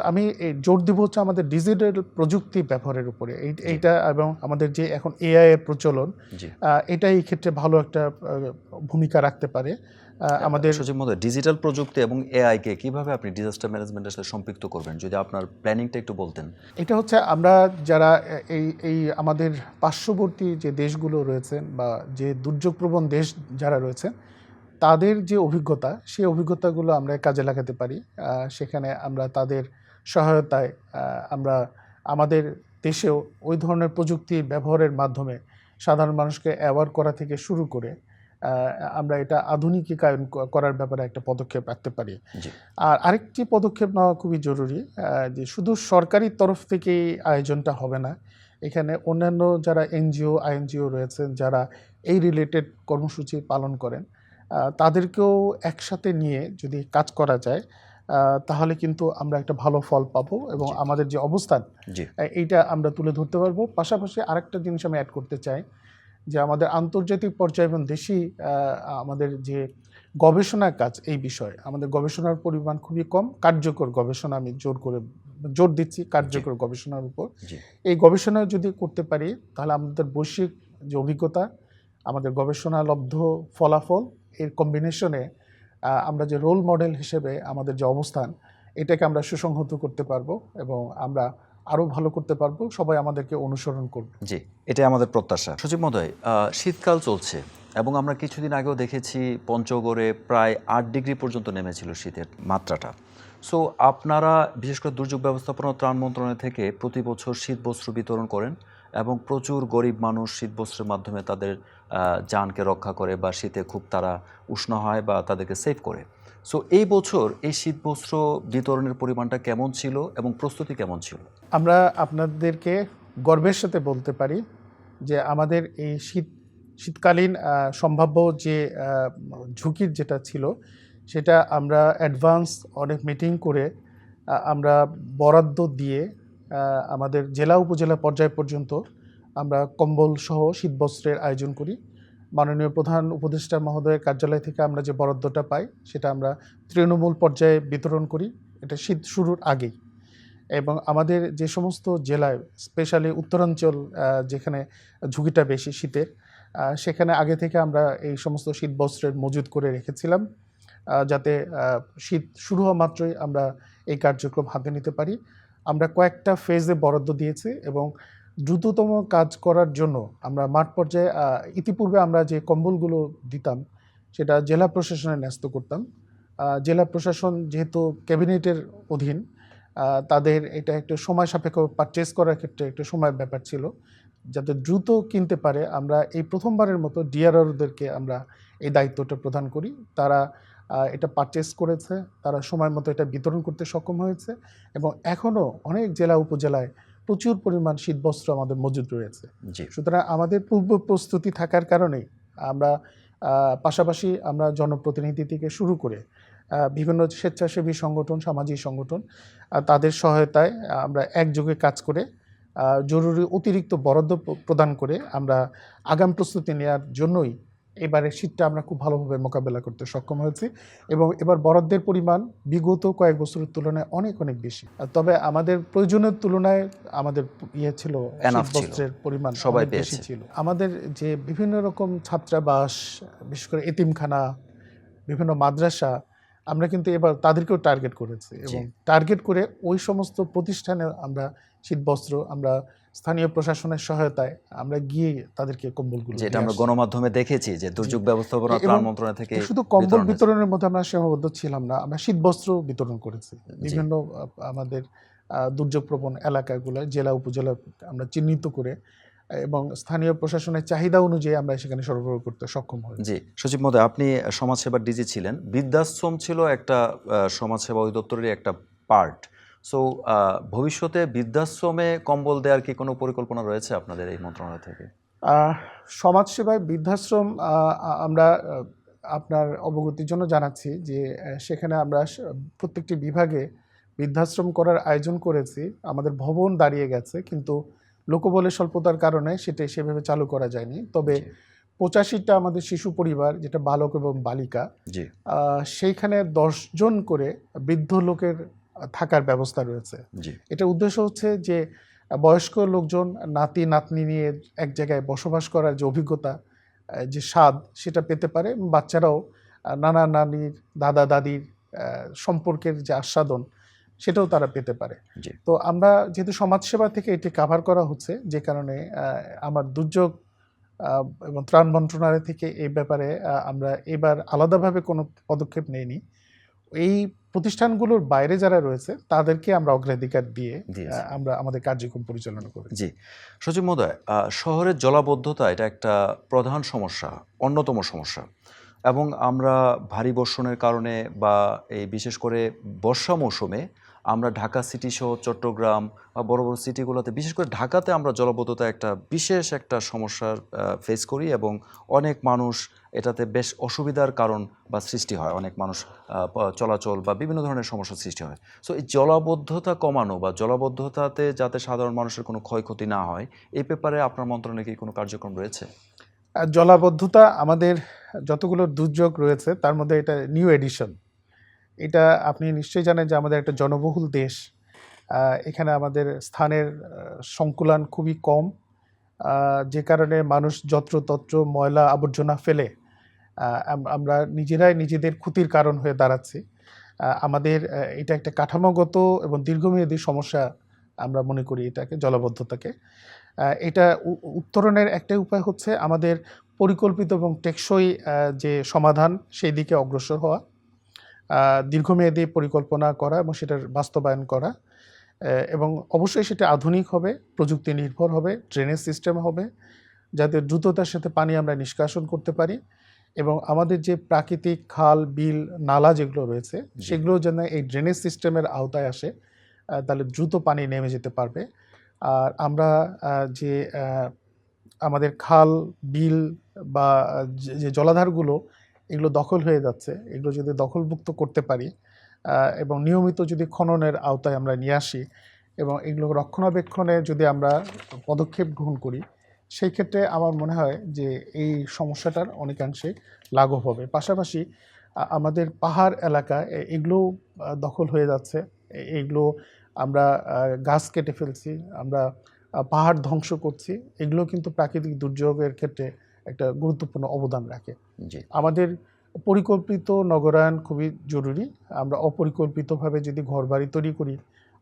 Speaker 2: আমি জোর দিব হচ্ছে আমাদের ডিজিটাল প্রযুক্তি ব্যবহারের উপরে। এইটা এবং আমাদের যে এখন এআই এর প্রচলন,
Speaker 1: জি।
Speaker 2: এটা এই ক্ষেত্রে ভালো একটা ভূমিকা রাখতে পারে। আমাদের
Speaker 1: সচিব মহোদয়, ডিজিটাল প্রযুক্তি এবং এআই কে কিভাবে আপনি ডিজাস্টার ম্যানেজমেন্টের সাথে সম্পৃক্ত করবেন, যদি আপনার প্ল্যানিংটা একটু বলতেন।
Speaker 2: এটা হচ্ছে আমরা যারা এই আমাদের পার্শ্ববর্তী যে দেশগুলো রয়েছেন বা যে দুর্যোগপ্রবণ দেশ যারা রয়েছেন, তাদের যে অভিজ্ঞতা, সেই অভিজ্ঞতাগুলো আমরা কাজে লাগাতে পারি। সেখানে আমরা তাদের সহায়তায় আমরা আমাদের দেশেও ওই ধরনের প্রযুক্তি ব্যবহারের মাধ্যমে সাধারণ মানুষকে অ্যাওয়ার করা থেকে শুরু করে আমরা এটা আধুনিকীকরণ করার ব্যাপারে একটা পদক্ষেপ রাখতে পারি।
Speaker 1: জি।
Speaker 2: আর আরেকটি পদক্ষেপ নেওয়া খুবই জরুরি, যে শুধু সরকারি তরফ থেকেই আয়োজনটা হবে না। এখানে অন্যান্য যারা এনজিও, আইএনজিও রয়েছেন, যারা এই রিলেটেড কর্মসূচি পালন করেন, তাদেরকেও একসাথে নিয়ে যদি কাজ করা যায়, তাহলে কিন্তু আমরা একটা ভালো ফল পাবো এবং
Speaker 1: জি।
Speaker 2: আমাদের যে অবস্থান,
Speaker 1: জি।
Speaker 2: এইটা আমরা তুলে ধরতে পারবো। পাশাপাশি আরেকটা জিনিস আমি অ্যাড করতে চাই, যে আমাদের আন্তর্জাতিক পর্যায়ে এবং দেশি আমাদের যে গবেষণা কাজ, এই বিষয়ে আমাদের গবেষণার পরিমাণ খুবই কম। কার্যকর গবেষণা, আমি জোর দিচ্ছি কার্যকর গবেষণার উপর।
Speaker 1: জি।
Speaker 2: এই গবেষণা যদি করতে পারি, তাহলে আমাদের বৈশ্বিক যে অভিজ্ঞতা, আমাদের গবেষণালব্ধ ফলাফল, এর কম্বিনেশনে আমরা যে রোল মডেল হিসেবে আমাদের যে অবস্থান, এটাকে আমরা সুসংহত করতে পারবো এবং আমরা আরও ভালো করতে পারবো। সবাই আমাদেরকে অনুসরণ করবে।
Speaker 1: জি, এটাই আমাদের প্রত্যাশা। সচিব মহোদয়, শীতকাল চলছে এবং আমরা কিছুদিন আগেও দেখেছি পঞ্চগড়ে প্রায় 8 ডিগ্রি পর্যন্ত নেমেছিল শীতের মাত্রাটা। সো আপনারা বিশেষ করে দুর্যোগ ব্যবস্থাপনা ও ত্রাণ মন্ত্রণালয় থেকে প্রতি বছর শীতবস্ত্র বিতরণ করেন এবং প্রচুর গরিব মানুষ শীতবস্ত্রের মাধ্যমে তাদের জানকে রক্ষা করে বা শীতে খুব তারা উষ্ণ হয় বা তাদেরকে সেভ করে। সো এই বছর এই শীতবস্ত্র বিতরণের পরিমাণটা কেমন ছিল এবং প্রস্তুতি কেমন ছিল?
Speaker 2: আমরা আপনাদেরকে গর্বের সাথে বলতে পারি যে আমাদের এই শীতকালীন সম্ভাব্য যে ঝুঁকির যেটা ছিল, সেটা আমরা অ্যাডভান্স অনেক মিটিং করে আমরা বরাদ্দ দিয়ে আমাদের জেলা উপজেলা পর্যায় পর্যন্ত আমরা কম্বল সহ শীতবস্ত্রের আয়োজন করি। মাননীয় প্রধান উপদেষ্টা মহোদয়ের কার্যালয় থেকে আমরা যে বরাদ্দটা পাই, সেটা আমরা তৃণমূল পর্যায়ে বিতরণ করি, এটা শীত শুরুর আগেই। এবং আমাদের যে সমস্ত জেলায়, স্পেশালি উত্তরাঞ্চল যেখানে ঝুঁকিটা বেশি শীতের, সেখানে আগে থেকে আমরা এই সমস্ত শীতবস্ত্রের মজুত করে রেখেছিলাম, যাতে শীত শুরু হওয়া মাত্রই আমরা এই কার্যক্রম হাতে নিতে পারি। আমরা কয়েকটা ফেজে বরাদ্দ দিয়েছি এবং দ্রুততম কাজ করার জন্য আমরা মাঠ পর্যায়ে ইতিপূর্বে আমরা যে কম্বলগুলো দিতাম, সেটা জেলা প্রশাসনে ন্যস্ত করতাম। জেলা প্রশাসন যেহেতু ক্যাবিনেটের অধীন, তাদের এটা একটু সময় সাপেক্ষ, পারচেস করার ক্ষেত্রে একটু সময়ের ব্যাপার ছিল। যাতে দ্রুত কিনতে পারে, আমরা এই প্রথমবারের মতো ডিআরআরদেরকে আমরা এই দায়িত্বটা প্রদান করি। তারা এটা পারচেস করেছে, তারা সময় মতো এটা বিতরণ করতে সক্ষম হয়েছে এবং এখনও অনেক জেলা উপজেলায় প্রচুর পরিমাণ শীতবস্ত্র আমাদের মজুদ রয়েছে।
Speaker 1: জি।
Speaker 2: সুতরাং আমাদের পূর্ব প্রস্তুতি থাকার কারণেই আমরা পাশাপাশি আমরা জনপ্রতিনিধি থেকে শুরু করে বিভিন্ন স্বেচ্ছাসেবী সংগঠন, সামাজিক সংগঠন, তাদের সহায়তায় আমরা একযোগে কাজ করে জরুরি অতিরিক্ত বরাদ্দ প্রদান করে আমরা আগাম প্রস্তুতি নেওয়ার জন্যই এবারে শীতটা আমরা খুব ভালোভাবে মোকাবেলা করতে সক্ষম হয়েছি এবং এবার বরাদ্দের পরিমাণ বিগত কয়েক বছরের তুলনায় অনেক অনেক বেশি। তবে আমাদের প্রয়োজনের তুলনায় আমাদের ছিল শীতবস্ত্রের পরিমাণ
Speaker 1: সবাই
Speaker 2: অনেক বেশি ছিল। আমাদের যে বিভিন্ন রকম ছাত্রাবাস, বিশেষ করে এতিমখানা, বিভিন্ন মাদ্রাসা, আমরা কিন্তু এবার তাদেরকেও টার্গেট করেছি এবং টার্গেট করে ওই সমস্ত প্রতিষ্ঠানে আমরা শীতবস্ত্র, আমরা স্থানীয় প্রশাসনের সহায়তায় আমরা গিয়ে তাদেরকে কম্বলগুলো,
Speaker 1: যেটা আমরা গণমাধ্যমে দেখেছি যে দুর্যোগ ব্যবস্থাপনা ত্রাণ মন্ত্রণালয় থেকে
Speaker 2: শুধু কম্বল বিতরণের মধ্যে আমরা সীমাবদ্ধ ছিলাম না, আমরা শীতবস্ত্র বিতরণ করেছি বিভিন্ন আমাদের দুর্যোগপ্রবণ এলাকাগুলো, জেলা উপজেলা আমরা চিহ্নিত করে এবং স্থানীয় প্রশাসনের চাহিদা অনুযায়ী আমরা সেখানে সরবরাহ করতে সক্ষম হই।
Speaker 1: জি, সচিব মহোদয়, আপনি সমাজসেবার ডিজি ছিলেন, বৃদ্ধাশ্রম ছিল একটা সমাজসেবা অধিদপ্তরের একটা পার্ট। সো ভবিষ্যতে বৃদ্ধাশ্রমে কম্বল দেওয়ার কি কোনো পরিকল্পনা রয়েছে আপনাদের এই মন্ত্রণালয় থেকে?
Speaker 2: সমাজসেবায় বৃদ্ধাশ্রম আমরা আপনার অবগতির জন্য জানাচ্ছি যে সেখানে আমরা প্রত্যেকটি বিভাগে বৃদ্ধাশ্রম করার আয়োজন করেছি। আমাদের ভবন দাঁড়িয়ে গেছে, কিন্তু লোকবলের স্বল্পতার কারণে সেটা সেভাবে চালু করা যায়নি। তবে
Speaker 1: জি
Speaker 2: 85টা আমাদের শিশু পরিবার, যেটা বালক এবং বালিকা,
Speaker 1: জি
Speaker 2: সেইখানে 10 জন করে বৃদ্ধ লোকের থাকার ব্যবস্থা রয়েছে।
Speaker 1: জি
Speaker 2: এটা উদ্দেশ্য হচ্ছে যে বয়স্ক লোকজন নাতি নাতনি নিয়ে এক জায়গায় বসবাস করার যে অভিজ্ঞতা, যে স্বাদ, সেটা পেতে পারে। বাচ্চারাও নানা নানির দাদা দাদির সম্পর্কের যে আস্বাদন, সেটাও তারা পেতে পারে।
Speaker 1: জি
Speaker 2: তো আমরা যেহেতু সমাজসেবা থেকে এটি কাভার করা হচ্ছে, যে কারণে আমার দুর্যোগ এবং ত্রাণ মন্ত্রণালয় থেকে এই ব্যাপারে আমরা এবার আলাদাভাবে কোনো পদক্ষেপ নেইনি। এই প্রতিষ্ঠানগুলোর বাইরে যারা রয়েছে তাদেরকে আমরা অগ্রাধিকার দিয়ে
Speaker 1: দিয়েছি।
Speaker 2: আমরা আমাদের কার্যক্রম পরিচালনা করি।
Speaker 1: জি সচিব মহোদয়, শহরের জলাবদ্ধতা এটা একটা প্রধান সমস্যা, অন্যতম সমস্যা। এবং আমরা ভারী বর্ষণের কারণে বা এই বিশেষ করে বর্ষা মৌসুমে আমরা ঢাকা সিটি সহ চট্টগ্রাম বা বড় বড় সিটিগুলোতে, বিশেষ করে ঢাকাতে আমরা জলাবদ্ধতা একটা বিশেষ একটা সমস্যার ফেস করি এবং অনেক মানুষ এটাতে বেশ অসুবিধার কারণ বা সৃষ্টি হয়, অনেক মানুষ চলাচল বা বিভিন্ন ধরনের সমস্যার সৃষ্টি হয়। সো এই জলাবদ্ধতা কমানো বা জলাবদ্ধতাতে যাতে সাধারণ মানুষের কোনো ক্ষয়ক্ষতি না হয়, এই ব্যাপারে আপনার মন্ত্রণালয়ে কি কোনো কার্যক্রম রয়েছে?
Speaker 2: জলাবদ্ধতা আমাদের যতগুলো দুর্যোগ রয়েছে তার মধ্যে এটা নিউ এডিশন। এটা আপনি নিশ্চয়ই জানেন যে আমাদের একটা জনবহুল দেশ। এখানে আমাদের স্থানের সংকুলান খুবই কম, যে কারণে মানুষ যত্রতত্র ময়লা আবর্জনা ফেলে আমরা নিজেরাই নিজেদের ক্ষতির কারণ হয়ে দাঁড়াচ্ছি। আমাদের এটা একটা কাঠামোগত এবং দীর্ঘমেয়াদী সমস্যা আমরা মনে করি এটাকে, জলাবদ্ধতাকে। এটা উত্তরণের একটাই উপায় হচ্ছে আমাদের পরিকল্পিত এবং টেকসই যে সমাধান, সেই দিকে অগ্রসর হওয়া, দীর্ঘমেয়াদী পরিকল্পনা করা এবং সেটার বাস্তবায়ন করা, এবং অবশ্যই সেটা আধুনিক হবে, প্রযুক্তি নির্ভর হবে, ড্রেনেজ সিস্টেম হবে, যাতে দ্রুততার সাথে পানি আমরা নিষ্কাশন করতে পারি, এবং আমাদের যে প্রাকৃতিক খাল বিল নালা যেগুলো রয়েছে সেগুলো যেন এই ড্রেনেজ সিস্টেমের আওতায় আসে, তাহলে দ্রুত পানি নেমে যেতে পারবে। আর আমরা যে আমাদের খাল বিল বা যে জলাধারগুলো এগুলো দখল হয়ে যাচ্ছে, এগুলো যদি দখলমুক্ত করতে পারি এবং নিয়মিত যদি খননের আওতায় আমরা নিয়ে আসি এবং এগুলো রক্ষণাবেক্ষণে যদি আমরা পদক্ষেপ গ্রহণ করি, সেই ক্ষেত্রে আমার মনে হয় যে এই সমস্যাটার অনেকাংশে লাঘব হবে। পাশাপাশি আমাদের পাহাড় এলাকা এগুলো দখল হয়ে যাচ্ছে, এগুলো আমরা গাছ কেটে ফেলছি, আমরা পাহাড় ধ্বংস করছি, এগুলো কিন্তু প্রাকৃতিক দুর্যোগের ক্ষেত্রে একটা গুরুত্বপূর্ণ অবদান রাখে।
Speaker 1: জি
Speaker 2: আমাদের পরিকল্পিত নগরায়ন খুবই জরুরি। আমরা অপরিকল্পিতভাবে যদি ঘরবাড়ি তৈরি করি,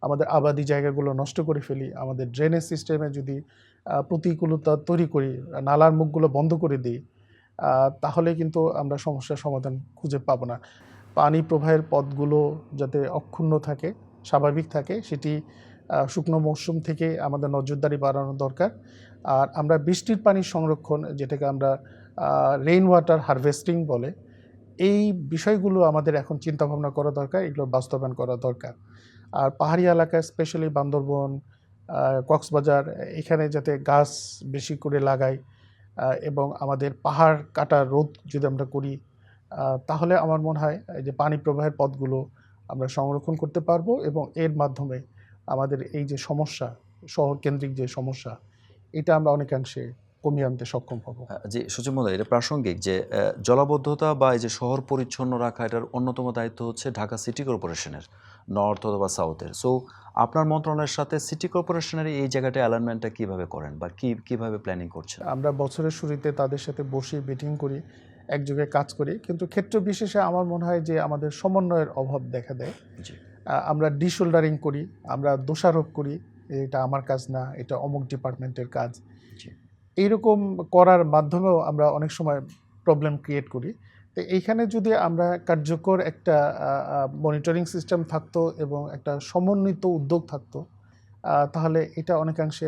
Speaker 2: আমাদের আবাদি জায়গাগুলো নষ্ট করে ফেলি, আমাদের ড্রেনেজ সিস্টেমে যদি প্রতিকূলতা তৈরি করি, নালার মুখগুলো বন্ধ করে দিই, তাহলে কিন্তু আমরা সমস্যার সমাধান খুঁজে পাবো না। পানি প্রবাহের পথগুলো যাতে অক্ষুণ্ণ থাকে, স্বাভাবিক থাকে, সেটি শুকনো মৌসুম থেকে আমাদের নজরদারি বাড়ানো দরকার। আর আমরা বৃষ্টির পানি সংরক্ষণ, যেটাকে আমরা রেইন ওয়াটার হারভেস্টিং বলে, এই বিষয়গুলো আমাদের এখন চিন্তাভাবনা করা দরকার, এগুলো বাস্তবায়ন করা দরকার। আর পাহাড়ি এলাকায় স্পেশালি বান্দরবন, কক্সবাজার, এখানে যাতে গাছ বেশি করে লাগাই এবং আমাদের পাহাড় কাটা রোধ যদি আমরা করি, তাহলে আমার মনে হয় এই যে পানি প্রবাহের পথগুলো আমরা সংরক্ষণ করতে পারবো এবং এর মাধ্যমে আমাদের এই যে সমস্যা, শহর কেন্দ্রিক যে সমস্যা, এটা আমরা অনেকাংশে কমিয়ে আনতে সক্ষম হব।
Speaker 1: জি সচিব মহোদয়, এটা প্রাসঙ্গিক যে জলাবদ্ধতা বা এই যে শহর পরিচ্ছন্ন রাখা, এটার অন্যতম দায়িত্ব হচ্ছে ঢাকা সিটি কর্পোরেশনের, নর্থ অথবা সাউথের। সো আপনার মন্ত্রণালয়ের সাথে সিটি কর্পোরেশনের এই জায়গাটা অ্যালাইনমেন্টটা কীভাবে করেন বা কিভাবে প্ল্যানিং করছেন?
Speaker 2: আমরা বছরের শুরুতে তাদের সাথে বসে মিটিং করি, একযোগে কাজ করি, কিন্তু ক্ষেত্র বিশেষে আমার মনে হয় যে আমাদের সমন্বয়ের অভাব দেখা দেয়।
Speaker 1: জি
Speaker 2: আমরা ডিশোল্ডারিং করি, আমরা দোষারোপ করি, এটা আমার কাজ না, এটা অমুক ডিপার্টমেন্টের কাজ।
Speaker 1: জি
Speaker 2: এইরকম করার মাধ্যমেও আমরা অনেক সময় প্রবলেম ক্রিয়েট করি। তো এইখানে যদি আমরা কার্যকর একটা মনিটরিং সিস্টেম থাকতো এবং একটা সমন্বিত উদ্যোগ থাকতো, তাহলে এটা অনেকাংশে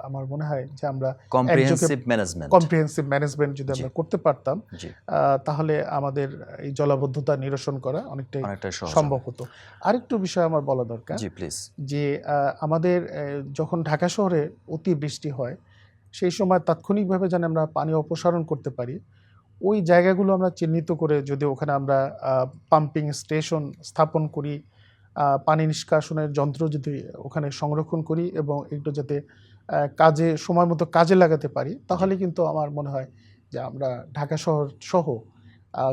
Speaker 2: আমার মনে হয় যে আমরা
Speaker 1: কম্প্রিহেনসিভ ম্যানেজমেন্ট।
Speaker 2: কম্প্রিহেন্সিভ ম্যানেজমেন্ট যদি আমরা করতে পারতাম,
Speaker 1: জি
Speaker 2: তাহলে আমাদের এই জলাবদ্ধতা নিরসন করা অনেকটাই
Speaker 1: সহজ
Speaker 2: সম্ভব হতো। আরেকটু বিষয় আমার বলা দরকার,
Speaker 1: জি প্লিজ।
Speaker 2: যে আমাদের যখন ঢাকা শহরে অতি বৃষ্টি হয়, সেই সময় তাৎক্ষণিকভাবে যেন আমরা পানি অপসারণ করতে পারি, ওই জায়গাগুলো আমরা চিহ্নিত করে যদি ওখানে আমরা পাম্পিং স্টেশন স্থাপন করি, পানি নিষ্কাশনের যন্ত্র যদি ওখানে সংরক্ষণ করি এবং এগুলো যাতে কাজে সময় মতো কাজে লাগাতে পারি, তাহলে কিন্তু আমার মনে হয় যে আমরা ঢাকা শহর সহ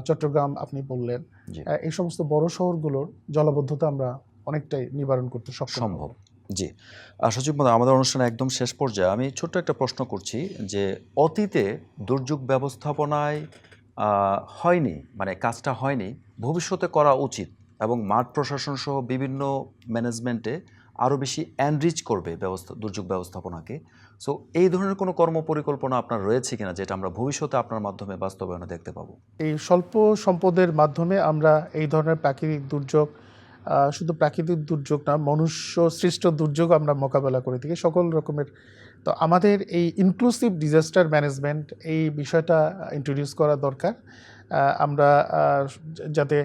Speaker 2: চট্টগ্রাম আপনি বললেন,
Speaker 1: জি।
Speaker 2: এই সমস্ত বড় শহরগুলোর জলাবদ্ধতা আমরা অনেকটাই নিবারণ করতে সক্ষম
Speaker 1: সম্ভব।
Speaker 2: হব।
Speaker 1: জি। সচিব মহোদয়, আমাদের অনুষ্ঠানের একদম শেষ পর্যায়ে আমি ছোট্ট একটা প্রশ্ন করছি যে অতীতে দুর্যোগ ব্যবস্থাপনায় হয়নি, মানে কাজটা হয়নি, ভবিষ্যতে করা উচিত এবং মাঠ প্রশাসন সহ বিভিন্ন ম্যানেজমেন্টে আরও বেশি এনরিচ করবে দুর্যোগ ব্যবস্থাপনাকে। সো এই ধরনের কোনো কর্মপরিকল্পনা আপনার রয়েছে কিনা যেটা আমরা ভবিষ্যতে আপনার মাধ্যমে বাস্তবায়নে দেখতে পাবো?
Speaker 2: এই স্বল্প সম্পদের মাধ্যমে আমরা এই ধরনের প্রাকৃতিক দুর্যোগ, শুধু প্রাকৃতিক দুর্যোগ না, মনুষ্য সৃষ্ট দুর্যোগ আমরা মোকাবেলা করে থাকি সকল রকমের। তো আমাদের এই ইনক্লুসিভ ডিজাস্টার ম্যানেজমেন্ট এই বিষয়টা ইন্ট্রোডিউস করা দরকার। আমরা যাতে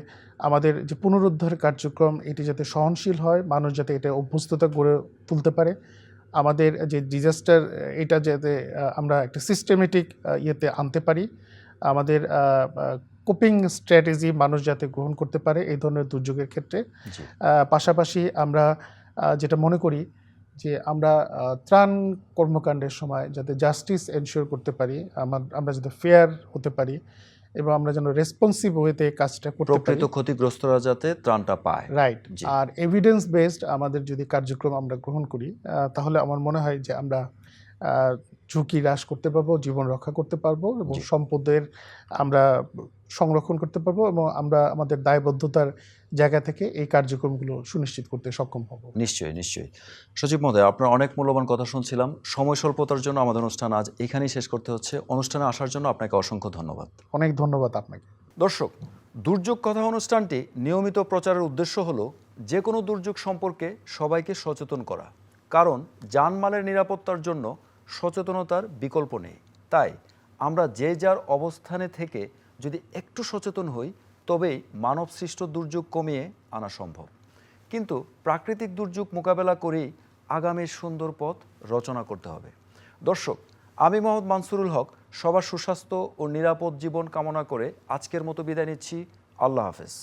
Speaker 2: আমাদের যে পুনরুদ্ধার কার্যক্রম এটি যাতে সহনশীল হয়, মানুষ যাতে এটা অভ্যস্ততা গড়ে তুলতে পারে। আমাদের যে ডিজাস্টার এটা যাতে আমরা একটা সিস্টেমেটিক ইয়েতে আনতে পারি। আমাদের কোপিং স্ট্র্যাটেজি মানুষ যাতে গ্রহণ করতে পারে এই ধরনের দুর্যোগের ক্ষেত্রে।
Speaker 1: জি।
Speaker 2: পাশাপাশি আমরা যেটা মনে করি যে আমরা ত্রাণ কর্মকাণ্ডের সময় যাতে জাস্টিস এনশিওর করতে পারি, আমরা যাতে ফেয়ার হতে পারি এবং আমরা যেন রেসপন্সিভ ওয়েতে কাজটা করতে পারি।
Speaker 1: প্রকৃত ক্ষতিগ্রস্তরা যাতে ত্রাণটা পায়।
Speaker 2: রাইট।
Speaker 1: জি।
Speaker 2: আর এভিডেন্স বেসড আমাদের যদি কার্যক্রম আমরা গ্রহণ করি, তাহলে আমার মনে হয় যে আমরা ঝুঁকি হ্রাস করতে পারবো, জীবন রক্ষা করতে পারবো এবং
Speaker 1: জি।
Speaker 2: সম্পদের আমরা সংরক্ষণ করতে পারবো এবং আমরা আমাদের দায়বদ্ধতার জায়গা থেকে এই কার্যক্রমগুলো সুনিশ্চিত করতে সক্ষম হব।
Speaker 1: নিশ্চয়ই, নিশ্চয়ই। সচিব মহোদয়, আপনার অনেক মূল্যবান কথা শুনছিলাম। সময় স্বল্পতার জন্য আমাদের অনুষ্ঠান আজ এখানেই শেষ করতে হচ্ছে। অনুষ্ঠানে আসার জন্য আপনাকে অসংখ্য ধন্যবাদ।
Speaker 2: অনেক ধন্যবাদ আপনাকে।
Speaker 1: দর্শক, দুর্যোগ কথা অনুষ্ঠানটি নিয়মিত প্রচারের উদ্দেশ্য হলো যে কোনো দুর্যোগ সম্পর্কে সবাইকে সচেতন করা। কারণ জানমালের নিরাপত্তার জন্য সচেতনতার বিকল্প নেই। তাই আমরা যে যার অবস্থানে থেকে যদি একটু সচেতন হই, তবেই মানবসৃষ্ট দুর্যোগ কমিয়ে আনা সম্ভব। কিন্তু প্রাকৃতিক দুর্যোগ মোকাবেলা করেই আগামীর সুন্দর পথ রচনা করতে হবে। দর্শক, আমি মোহাম্মদ মানসুরুল হক সবার সুস্বাস্থ্য ও নিরাপদ জীবন কামনা করে আজকের মতো বিদায় নিচ্ছি। আল্লাহ হাফেজ।